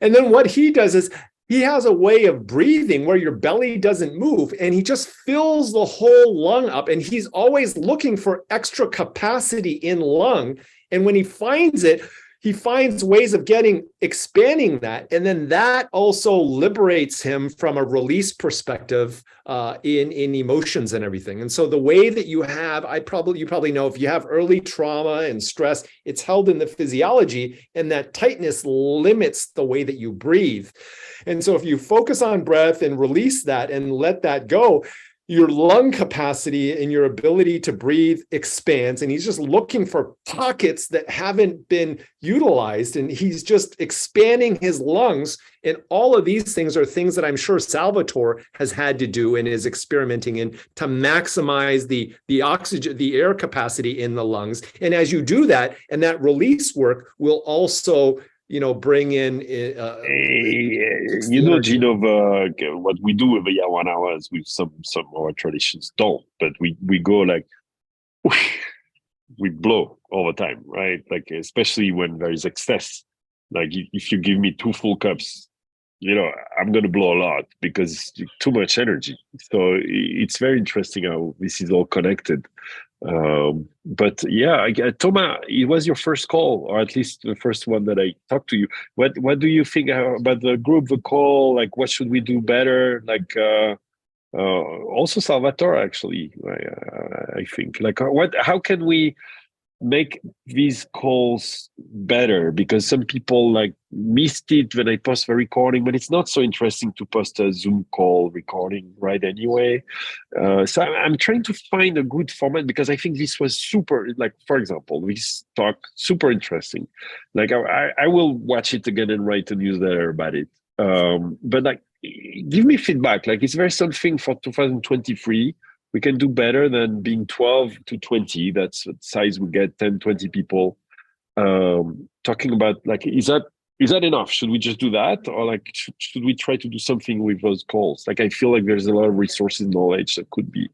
And then what he does is he has a way of breathing where your belly doesn't move, and he just fills the whole lung up. And he's always looking for extra capacity in lung. And when he finds it, he finds ways of expanding that. And then that also liberates him from a release perspective in emotions and everything. And so the way that you probably know, if you have early trauma and stress, it's held in the physiology, and that tightness limits the way that you breathe. And so if you focus on breath and release that and let that go, your lung capacity and your ability to breathe expands. And he's just looking for pockets that haven't been utilized. And he's just expanding his lungs. And all of these things are things that I'm sure Salvatore has had to do and is experimenting in to maximize the oxygen, the air capacity in the lungs. And as you do that, and that release work will also bring in Gino, what we do with the Yawana is with some of our traditions don't, but we go like we blow all the time, right? Like especially when there is excess. Like if you give me 2 full cups, I'm gonna blow a lot because too much energy. So it's very interesting how this is all connected. But yeah, Thomas, it was your first call, or at least the first one that I talked to you. What do you think about the group, the call? Like, what should we do better? Like, also Salvatore, actually, I think. Like, how can we make these calls better? Because some people missed it when I post the recording, but it's not so interesting to post a Zoom call recording right anyway. So I'm trying to find a good format, because I think this was super, for example, this talk, super interesting. I will watch it again and write a newsletter about it. But give me feedback. Is there something for 2023 we can do better than being 12 to 20? That's the size we get, 10, 20 people. Talking about is that enough? Should we just do that? Or should we try to do something with those calls? I feel like there's a lot of resources, knowledge that could be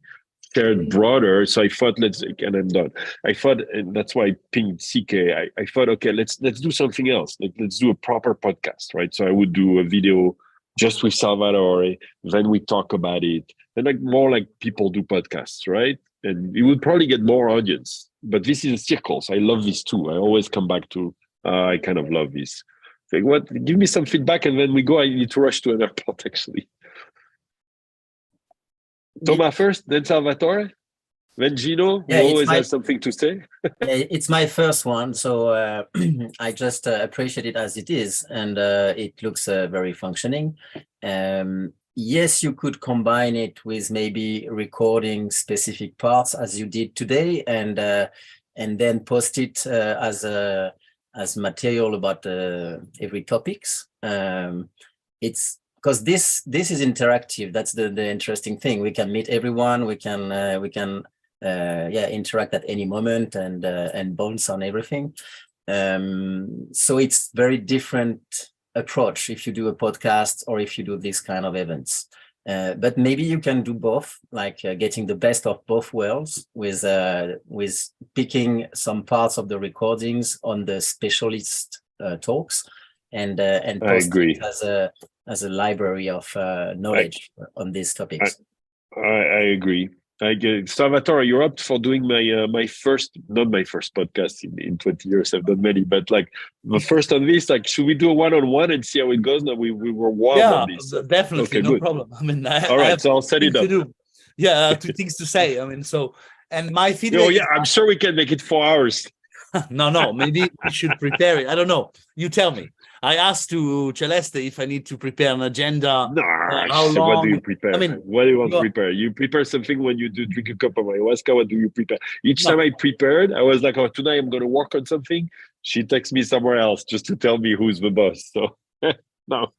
shared broader. So I thought, and I'm done. I thought, and that's why I pinged CK. I thought, okay, let's do something else. Let's do a proper podcast, right? So I would do a video just with Salvatore, then we talk about it. And more like people do podcasts, right? And you would probably get more audience. But this is circles. I love this too. I always come back to, I kind of love this. Like, what? Give me some feedback, and when we go, I need to rush to an airport. Actually, Thomas first, then Salvatore, then Gino, who always has something to say. It's my first one, so I just appreciate it as it is, and it looks very functioning. Yes, you could combine it with maybe recording specific parts as you did today, and then post it as material about every topics. It's because this is interactive. That's the interesting thing. We can meet everyone. We can interact at any moment and bounce on everything. So it's very different approach if you do a podcast or if you do this kind of events. But maybe you can do both, like getting the best of both worlds with picking some parts of the recordings on the specialist talks and post it as a library of knowledge on these topics. I agree. I get it. Salvatore, you're up for doing my first, not my first podcast in 20 years. I've done many, but like the first on this, like, should we do a one-on-one and see how it goes? Now we were warm on this. Definitely, okay, no good. problem. I mean, all right, so I'll set it up. Two things to say. I mean, so, and my feedback. Oh yeah, I'm sure we can make it 4 hours. No, maybe we should prepare it. I don't know. You tell me. I asked to Celeste if I need to prepare an agenda. No, how long? What do you prepare? I mean, what do you want to prepare? You prepare something when you do drink a cup of ayahuasca. What do you prepare? Each time I prepared, I was like, oh, tonight I'm going to work on something. She texts me somewhere else just to tell me who's the boss. So no.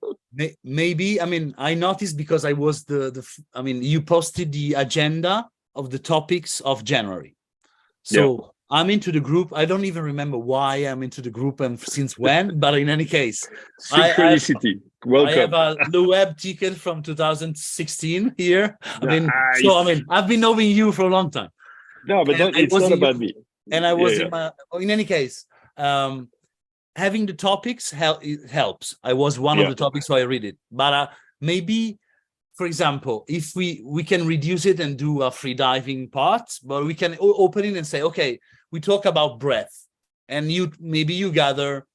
Maybe, I mean, I noticed because I was you posted the agenda of the topics of January. So I'm into the group. I don't even remember why I'm into the group and since when, but in any case, synchronicity. Welcome. I have a Loeb ticket from 2016 here. Nice. I've been knowing you for a long time. No, but it's not about me. And I was in any case, having the topics helps. I was one of the topics, so I read it. But maybe, for example, if we can reduce it and do a free diving part, but we can open it and say, okay, we talk about breath, and you gather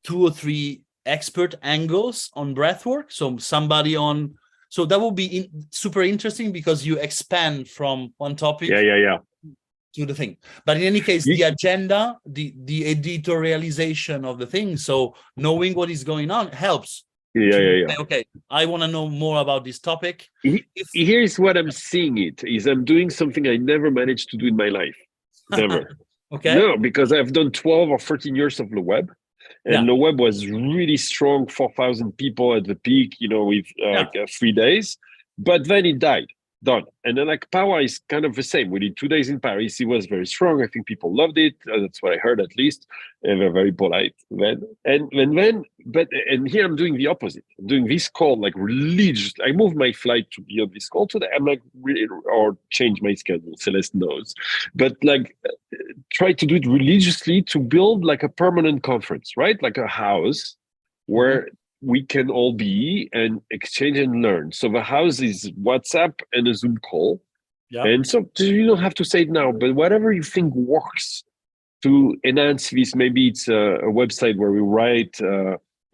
2 or 3 expert angles on breath work. So so that will be super interesting because you expand from one topic to the thing. But in any case, the agenda, the editorialization of the thing, so knowing what is going on helps. Okay, I want to know more about this topic. Here's what I'm seeing is I'm doing something I never managed to do in my life. Never. Okay. No, because I've done 12 or 13 years of the web. And the web was really strong, 4,000 people at the peak, with 3 days. But then it died. Done. And then like PAWA is kind of the same. We did 2 days in Paris. It was very strong. I think people loved it. That's what I heard at least. And they're very polite then. And here I'm doing the opposite. I'm doing this call like religious. I moved my flight to be on this call today. I'm like really, or change my schedule. Celeste knows. But like try to do it religiously to build like a permanent conference, right? Like a house where we can all be and exchange and learn. So the house is WhatsApp and a Zoom call. Yeah. And so you don't have to say it now, but whatever you think works to enhance this, maybe it's a website where we write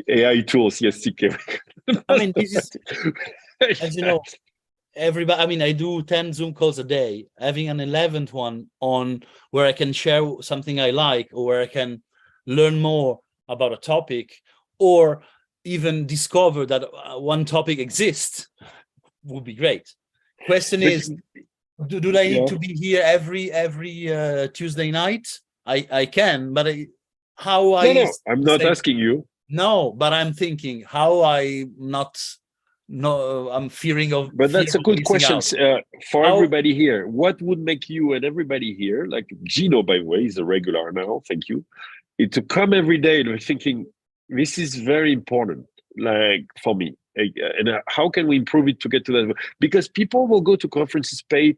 AI tools. Yes, CK. I mean, this is, as you know, everybody, I do 10 Zoom calls a day. Having an 11th one on where I can share something I like, or where I can learn more about a topic, or even discover that one topic exists, would be great. Question is, do I need to be here every Tuesday night? I can, but I'm not asking you. No, but I'm thinking how I'm fearing of. But that's a good question for everybody here. What would make you and everybody here, like Gino, by the way, is a regular now. Thank you. To come every day and thinking, this is very important, like for me. And how can we improve it to get to that? Because people will go to conferences, pay,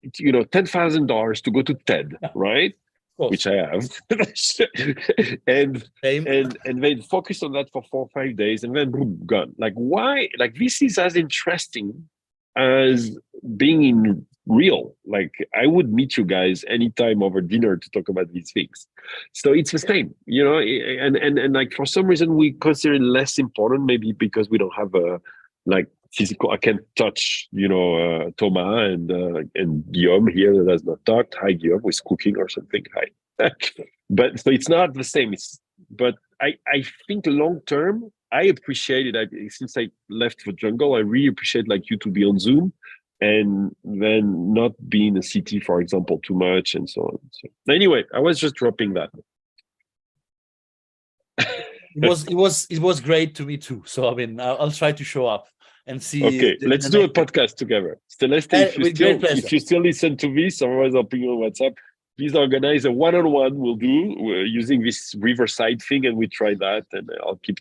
$10,000 to go to TED, right? Which I have, and they focus on that for 4 or 5 days, and then boom, gone. Like why? Like this is as interesting as being in real. Like I would meet you guys anytime over dinner to talk about these things. So it's the same, you know, and like for some reason we consider it less important, maybe because we don't have a like physical, I can't touch, you know, Thomas and Guillaume here that has not talked. Hi Guillaume, who's cooking or something. Hi. But so it's not the same. But I think long term, I appreciate it. Since I left the jungle, I really appreciate like you to be on Zoom and then not be in the city, for example, too much and so on. So anyway, I was just dropping that. It was great to me too. So I mean, I'll try to show up and see. Okay, let's do a podcast together. Celeste, if you still listen to this, otherwise I'll ping you on WhatsApp. Please organize a one-on-one. We're using this Riverside thing, and we try that. And I'll keep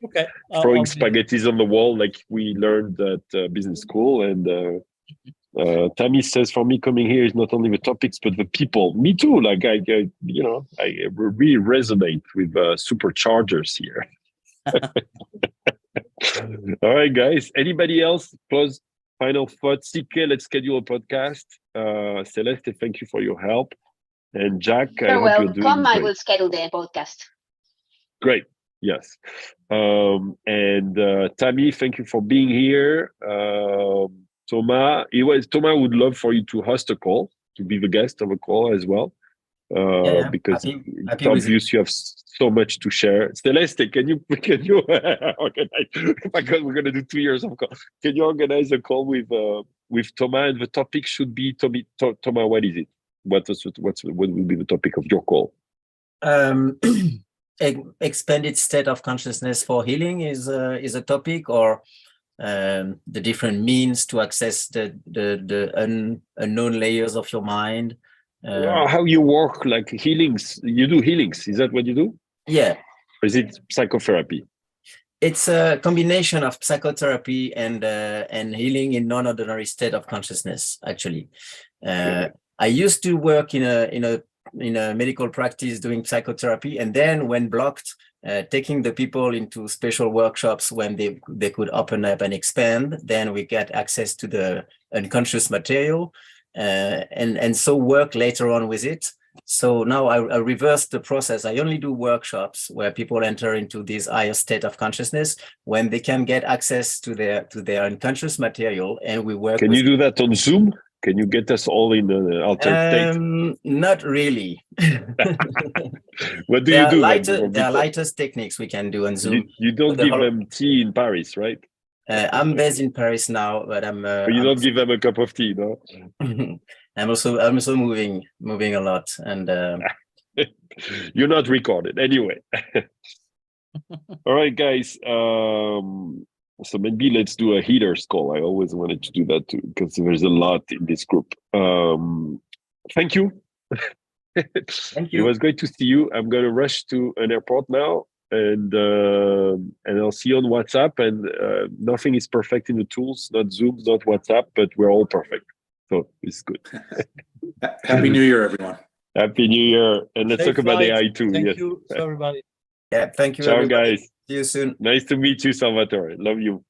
throwing spaghettis on the wall like we learned at business school. And Tammy says, for me, coming here is not only the topics but the people. Me too. Like I really resonate with superchargers here. All right, guys. Anybody else? Close final thoughts. CK, let's schedule a podcast. Celeste, thank you for your help. And Jack, I hope you're doing great. I will schedule the podcast. Great. Yes. And Tammy, thank you for being here. Thomas would love for you to host a call, to be the guest of a call as well. Because it's obvious you have so much to share. Celeste, can you organize? Oh my God, we're gonna do 2 years of call. Can you organize a call with Thomas? And the topic should be Thomas. What is it? What will be the topic of your call? Expanded state of consciousness for healing is a topic, or the different means to access the unknown layers of your mind. How you work, like healings? You do healings? Is that what you do? Yeah. Or is it psychotherapy? It's a combination of psychotherapy and healing in non-ordinary state of consciousness. Actually, I used to work in a medical practice doing psychotherapy, and then when blocked, taking the people into special workshops when they could open up and expand, then we get access to the unconscious material, and so work later on with it. So now I reversed the process. I only do workshops where people enter into this higher state of consciousness when they can get access to their unconscious material, and we work. Can you do that on Zoom? Can you get us all in an altered state? Not really. What do you do? There are lightest techniques we can do on Zoom. You don't give them tea in Paris, right? I'm based in Paris now, but but you don't give them a cup of tea, no? I'm also moving a lot, and you're not recorded anyway. All right, guys. So maybe let's do a healers call. I always wanted to do that too, because there's a lot in this group. Thank you. Thank you. It was great to see you. I'm going to rush to an airport now, and I'll see you on WhatsApp. And nothing is perfect in the tools, not Zoom, not WhatsApp, but we're all perfect. So it's good. Happy New Year, everyone. Happy New Year. And let's talk about AI too. Thank you, everybody. Yeah, thank you. Ciao, everybody. guys. See you soon. Nice to meet you, Salvatore. Love you.